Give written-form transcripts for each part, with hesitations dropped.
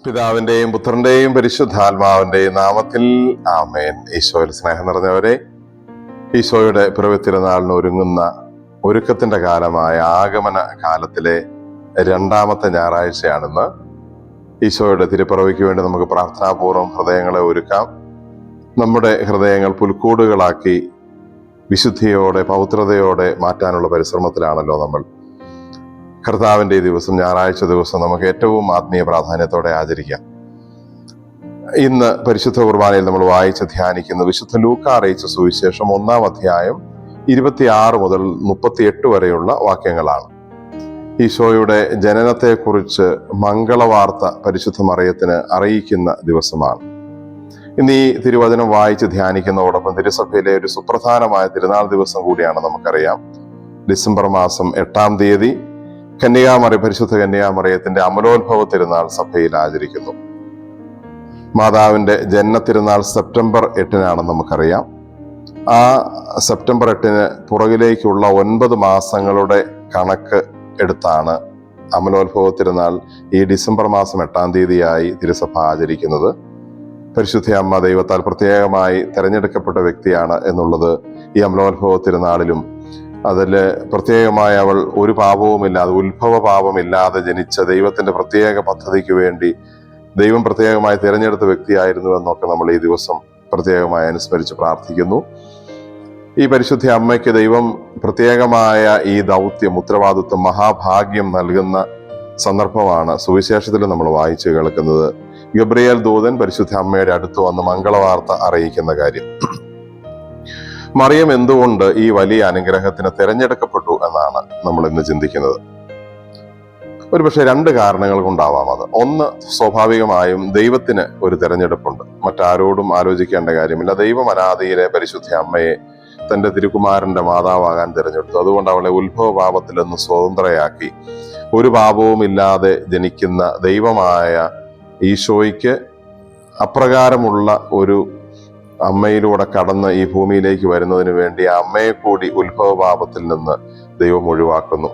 പിതാവിന്റെയും പുത്രന്റെയും പരിശുദ്ധാത്മാവിന്റെയും നാമത്തിൽ ആമേൻ. ഈശോയിൽ സ്നേഹം നിറഞ്ഞവരെ, ഈശോയുടെ പിറവി തിരുനാളിന് ഒരുക്കത്തിന്റെ കാലമായ ആഗമന കാലത്തിലെ രണ്ടാമത്തെ ഞായറാഴ്ചയാണിന്ന്. ഈശോയുടെ തിരുപ്പിറവിക്ക് വേണ്ടി നമുക്ക് പ്രാർത്ഥനാപൂർവ്വം ഹൃദയങ്ങളെ ഒരുക്കാം. നമ്മുടെ ഹൃദയങ്ങൾ പുൽക്കൂടുകളാക്കി വിശുദ്ധിയോടെ പൗത്രതയോടെ മാറ്റാനുള്ള പരിശ്രമത്തിലാണല്ലോ നമ്മൾ. കർത്താവിന്റെ ഈ ദിവസം, ഞായറാഴ്ച ദിവസം, നമുക്ക് ഏറ്റവും ആത്മീയ പ്രാധാന്യത്തോടെ ആചരിക്കാം. ഇന്ന് പരിശുദ്ധ കുർബാനയിൽ നമ്മൾ വായിച്ച് ധ്യാനിക്കുന്ന വിശുദ്ധ ലൂക്കാ അറിയിച്ച സുവിശേഷം 1-ാം അധ്യായം 26 മുതൽ 38 വരെയുള്ള വാക്യങ്ങളാണ്. ഈശോയുടെ ജനനത്തെക്കുറിച്ച് മംഗളവാർത്ത പരിശുദ്ധ മറിയത്തിന് അറിയിക്കുന്ന ദിവസമാണ്. ഇന്ന് ഈ തിരുവചനം വായിച്ച് ധ്യാനിക്കുന്നതോടൊപ്പം തിരുസഭയിലെ ഒരു സുപ്രധാനമായ തിരുനാൾ ദിവസം കൂടിയാണ് നമുക്കറിയാം. ഡിസംബർ മാസം 8-ാം തീയതി പരിശുദ്ധ കന്യാമറിയത്തിന്റെ അമലോത്ഭവ തിരുനാൾ സഭയിൽ ആചരിക്കുന്നു. മാതാവിന്റെ ജന്മ തിരുനാൾ സെപ്റ്റംബർ 8-നാണെന്ന് നമുക്കറിയാം. ആ സെപ്റ്റംബർ 8-ന് പുറകിലേക്കുള്ള 9 മാസങ്ങളുടെ കണക്ക് എടുത്താണ് അമലോത്ഭവ തിരുനാൾ ഈ ഡിസംബർ മാസം 8-ാം തീയതിയായി തിരുസഭ ആചരിക്കുന്നത്. പരിശുദ്ധ അമ്മ ദൈവത്താൽ പ്രത്യേകമായി തെരഞ്ഞെടുക്കപ്പെട്ട വ്യക്തിയാണ് എന്നുള്ളത് ഈ അമലോത്ഭവ തിരുനാളിലും, അതിൽ പ്രത്യേകമായി അവൾ ഒരു പാപവുമില്ലാതെ, ഉത്ഭവ പാപമില്ലാതെ ജനിച്ച ദൈവത്തിന്റെ പ്രത്യേക പദ്ധതിക്ക് വേണ്ടി ദൈവം പ്രത്യേകമായി തിരഞ്ഞെടുത്ത വ്യക്തിയായിരുന്നു എന്നൊക്കെ നമ്മൾ ഈ ദിവസം പ്രത്യേകമായി അനുസ്മരിച്ച് പ്രാർത്ഥിക്കുന്നു. ഈ പരിശുദ്ധ അമ്മയ്ക്ക് ദൈവം പ്രത്യേകമായ ഈ ദൗത്യം, ഉത്തരവാദിത്വം, മഹാഭാഗ്യം നൽകുന്ന സന്ദർഭമാണ് സുവിശേഷത്തിൽ നമ്മൾ വായിച്ചു കേൾക്കുന്നത്. ഗബ്രിയേൽ ദൂതൻ പരിശുദ്ധ അമ്മയുടെ അടുത്ത് വന്ന് മംഗളവാർത്ത അറിയിക്കുന്ന കാര്യം. മറിയം എന്തുകൊണ്ട് ഈ വലിയ അനുഗ്രഹത്തിന് തിരഞ്ഞെടുക്കപ്പെട്ടു എന്നാണ് നമ്മൾ ഇന്ന് ചിന്തിക്കുന്നത്. ഒരുപക്ഷെ 2 കാരണങ്ങൾ കൊണ്ടാവാം അത്. ഒന്ന്, സ്വാഭാവികമായും ദൈവത്തിന് ഒരു തിരഞ്ഞെടുപ്പുണ്ട്. മറ്റാരോടും ആലോചിക്കേണ്ട കാര്യമില്ല. ദൈവം അനാദിയിലെ പരിശുദ്ധ അമ്മയെ തന്റെ തിരുക്കുമാരന്റെ മാതാവാകാൻ തിരഞ്ഞെടുത്തു. അതുകൊണ്ട് അവളെ ഉത്ഭവ പാപത്തിൽ നിന്ന് സ്വതന്ത്രയാക്കി ഒരു പാപവും ഇല്ലാതെ ജനിക്കുന്ന ദൈവമായ ഈശോയ്ക്ക് അപ്രകാരമുള്ള ഒരു അമ്മയിലൂടെ കടന്ന് ഈ ഭൂമിയിലേക്ക് വരുന്നതിന് വേണ്ടി ആ അമ്മയെ കൂടി ഉത്ഭവ പാപത്തിൽ നിന്ന് ദൈവം ഒഴിവാക്കുന്നു.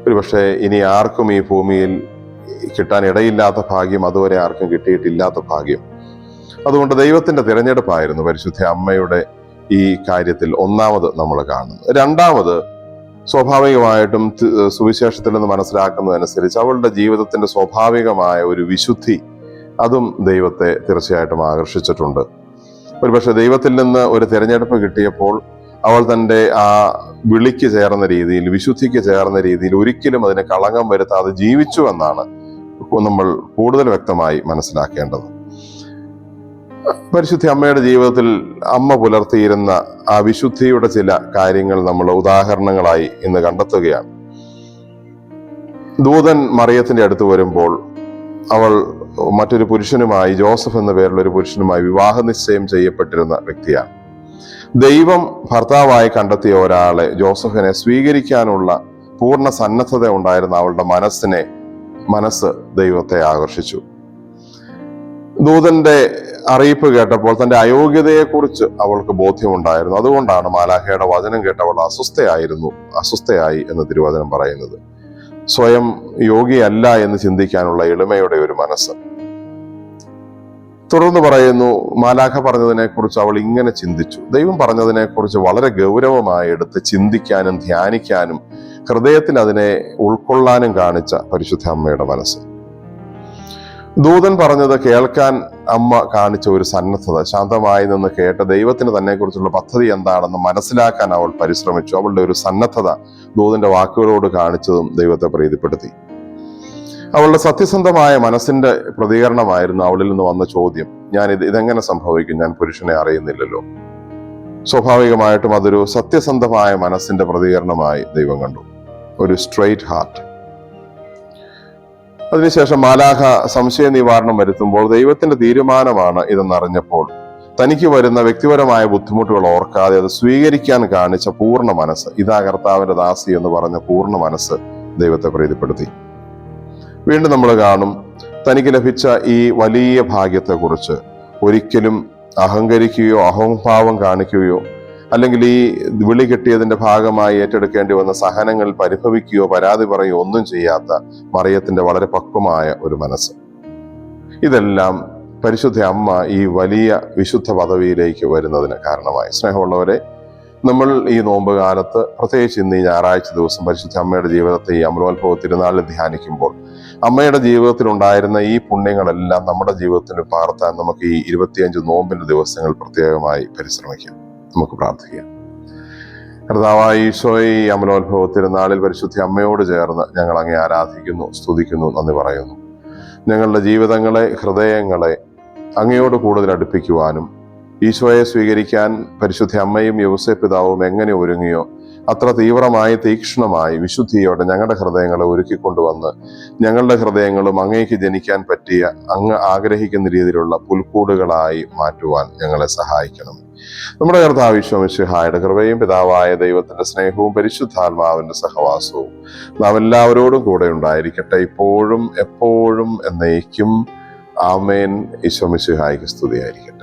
ഒരുപക്ഷെ ഇനി ആർക്കും ഈ ഭൂമിയിൽ കിട്ടാൻ ഇടയില്ലാത്ത ഭാഗ്യം, അതുവരെ ആർക്കും കിട്ടിയിട്ടില്ലാത്ത ഭാഗ്യം. അതുകൊണ്ട് ദൈവത്തിന്റെ തിരഞ്ഞെടുപ്പായിരുന്നു പരിശുദ്ധ അമ്മയുടെ ഈ കാര്യത്തിൽ ഒന്നാമത് നമ്മൾ കാണുന്നത്. രണ്ടാമത്, സ്വാഭാവികമായിട്ടും സുവിശേഷത്തിൽ നിന്ന് മനസ്സിലാക്കുന്നതനുസരിച്ച് അവളുടെ ജീവിതത്തിന്റെ സ്വാഭാവികമായ ഒരു വിശുദ്ധി, അതും ദൈവത്തെ തീർച്ചയായിട്ടും ആകർഷിച്ചിട്ടുണ്ട്. ഒരുപക്ഷെ ദൈവത്തിൽ നിന്ന് ഒരു തിരഞ്ഞെടുപ്പ് കിട്ടിയപ്പോൾ അവൾ തൻ്റെ ആ വിളിക്ക് ചേർന്ന രീതിയിൽ, വിശുദ്ധിക്ക് ചേർന്ന രീതിയിൽ ഒരിക്കലും അതിന് കളങ്കം വരുത്താതെ ജീവിച്ചു എന്നാണ് നമ്മൾ കൂടുതൽ വ്യക്തമായി മനസ്സിലാക്കേണ്ടത്. പരിശുദ്ധ അമ്മയുടെ ജീവിതത്തിൽ അമ്മ പുലർത്തിയിരുന്ന ആ വിശുദ്ധിയുടെ ചില കാര്യങ്ങൾ നമ്മൾ ഉദാഹരണങ്ങളായി ഇന്ന് കണ്ടെത്തുകയാണ്. ദൂതൻ മറിയത്തിന്റെ അടുത്ത് വരുമ്പോൾ അവൾ മറ്റൊരു പുരുഷനുമായി, ജോസഫ് എന്ന പേരുള്ള ഒരു പുരുഷനുമായി വിവാഹ നിശ്ചയം ചെയ്യപ്പെട്ടിരുന്ന വ്യക്തിയാണ്. ദൈവം ഭർത്താവായി കണ്ടെത്തിയ ഒരാളെ, ജോസഫിനെ സ്വീകരിക്കാനുള്ള പൂർണ്ണ സന്നദ്ധത ഉണ്ടായിരുന്ന അവളുടെ മനസ്സ് ദൈവത്തെ ആകർഷിച്ചു. ദൂതന്റെ അറിയിപ്പ് കേട്ടപ്പോൾ തന്റെ അയോഗ്യതയെക്കുറിച്ച് അവൾക്ക് ബോധ്യമുണ്ടായിരുന്നു. അതുകൊണ്ടാണ് മാലാഖയുടെ വചനം കേട്ട് അവൾ അസ്വസ്ഥയായി എന്ന് തിരുവചനം പറയുന്നത്. സ്വയം യോഗിയല്ല എന്ന് ചിന്തിക്കാനുള്ള എളിമയുടെ ഒരു മനസ്സ്. തുടർന്ന് പറയുന്നു, മാലാഖ പറഞ്ഞതിനെ കുറിച്ച് അവൾ ഇങ്ങനെ ചിന്തിച്ചു. ദൈവം പറഞ്ഞതിനെ കുറിച്ച് വളരെ ഗൗരവമായി എടുത്ത് ചിന്തിക്കാനും ധ്യാനിക്കാനും ഹൃദയത്തിൽ അതിനെ ഉൾക്കൊള്ളാനും കാണിച്ച പരിശുദ്ധ അമ്മയുടെ മനസ്സ്. ദൂതൻ പറഞ്ഞത് കേൾക്കാൻ അമ്മ കാണിച്ച ഒരു സന്നദ്ധത, ശാന്തമായി നിന്ന് കേട്ട ദൈവത്തിന് തന്നെ കുറിച്ചുള്ള പദ്ധതി എന്താണെന്ന് മനസ്സിലാക്കാൻ അവൾ പരിശ്രമിച്ചു. അവളുടെ ഒരു സന്നദ്ധത ദൂതന്റെ വാക്കുകളോട് കാണിച്ചതും ദൈവത്തെ പ്രീതിപ്പെടുത്തി. അവളുടെ സത്യസന്ധമായ മനസ്സിന്റെ പ്രതികരണമായിരുന്നു അവളിൽ നിന്ന് വന്ന ചോദ്യം. ഇതെങ്ങനെ സംഭവിക്കും? ഞാൻ പുരുഷനെ അറിയുന്നില്ലല്ലോ. സ്വാഭാവികമായിട്ടും അതൊരു സത്യസന്ധമായ മനസ്സിന്റെ പ്രതികരണമായി ദൈവം കണ്ടു, ഒരു സ്ട്രെയിറ്റ് ഹാർട്ട്. അതിനുശേഷം മാലാഖ സംശയ നിവാരണം വരുത്തുമ്പോൾ ദൈവത്തിന്റെ തീരുമാനമാണ് ഇതെന്നറിഞ്ഞപ്പോൾ തനിക്ക് വരുന്ന വ്യക്തിപരമായ ബുദ്ധിമുട്ടുകൾ ഓർക്കാതെ അത് സ്വീകരിക്കാൻ കാണിച്ച പൂർണ്ണ മനസ്സ്, ഇതാ കർത്താവിന്റെ ദാസി എന്ന് പറഞ്ഞ പൂർണ്ണ മനസ്സ് ദൈവത്തെ പ്രീതിപ്പെടുത്തി. വീണ്ടും നമ്മൾ കാണും, തനിക്ക് ലഭിച്ച ഈ വലിയ ഭാഗ്യത്തെക്കുറിച്ച് ഒരിക്കലും അഹങ്കരിക്കുകയോ അഹംഭാവം കാണിക്കുകയോ അല്ലെങ്കിൽ ഈ വിളി കിട്ടിയതിന്റെ ഭാഗമായി ഏറ്റെടുക്കേണ്ടി വന്ന സഹനങ്ങൾ പരിഭവിക്കുകയോ പരാതി പറയുകയോ ഒന്നും ചെയ്യാത്ത മറിയത്തിന്റെ വളരെ പക്വമായ ഒരു മനസ്സ്. ഇതെല്ലാം പരിശുദ്ധ അമ്മ ഈ വലിയ വിശുദ്ധ പദവിയിലേക്ക് വരുന്നതിന് കാരണമായി. സ്നേഹമുള്ളവരെ, നമ്മൾ ഈ നോമ്പ് കാലത്ത്, പ്രത്യേകിച്ച് ഇന്ന് ഈ ഞായറാഴ്ച ദിവസം പരിശുദ്ധ അമ്മയുടെ ജീവിതത്തെ ഈ അമലോത്ഭവ തിരുനാളിൽ ധ്യാനിക്കുമ്പോൾ അമ്മയുടെ ജീവിതത്തിൽ ഉണ്ടായിരുന്ന ഈ പുണ്യങ്ങളെല്ലാം നമ്മുടെ ജീവിതത്തിൽ പകർത്താൻ നമുക്ക് ഈ 25 നോമ്പിന്റെ ദിവസങ്ങൾ പ്രത്യേകമായി പരിശ്രമിക്കാം. നമുക്ക് പ്രാർത്ഥിക്കാം. കർത്താവായ ഈശോയെ, ഈ അമലോത്ഭവ തിരുനാളിൽ പരിശുദ്ധ അമ്മയോട് ചേർന്ന് ഞങ്ങൾ അങ്ങേ ആരാധിക്കുന്നു, സ്തുതിക്കുന്നു, നന്ദി പറയുന്നു. ഞങ്ങളുടെ ജീവിതങ്ങളെ, ഹൃദയങ്ങളെ അങ്ങയോട് കൂടുതൽ അടുപ്പിക്കുവാനും ഈശോയെ സ്വീകരിക്കാൻ പരിശുദ്ധ അമ്മയും യൗസേപ്പ് പിതാവും എങ്ങനെ ഒരുങ്ങിയോ അത്ര തീവ്രമായി, തീക്ഷ്ണമായി, വിശുദ്ധിയോടെ ഞങ്ങളുടെ ഹൃദയങ്ങളെ ഒരുക്കിക്കൊണ്ടുവന്ന് ഞങ്ങളുടെ ഹൃദയങ്ങളും അങ്ങേക്ക് ജനിക്കാൻ പറ്റിയ, അങ്ങ് ആഗ്രഹിക്കുന്ന രീതിയിലുള്ള പുൽക്കൂടുകളായി മാറ്റുവാൻ ഞങ്ങളെ സഹായിക്കണം. നമ്മുടെ കർത്താവ് ഈശോ മിശിഹായുടെ കൃപയും പിതാവായ ദൈവത്തിന്റെ സ്നേഹവും പരിശുദ്ധാത്മാവിന്റെ സഹവാസവും നാം എല്ലാവരോടും കൂടെ ഉണ്ടായിരിക്കട്ടെ, ഇപ്പോഴും എപ്പോഴും എന്നേക്കും. ആമേൻ. ഈശോ മിശിഹായ്ക്ക് സ്തുതിയായിരിക്കട്ടെ.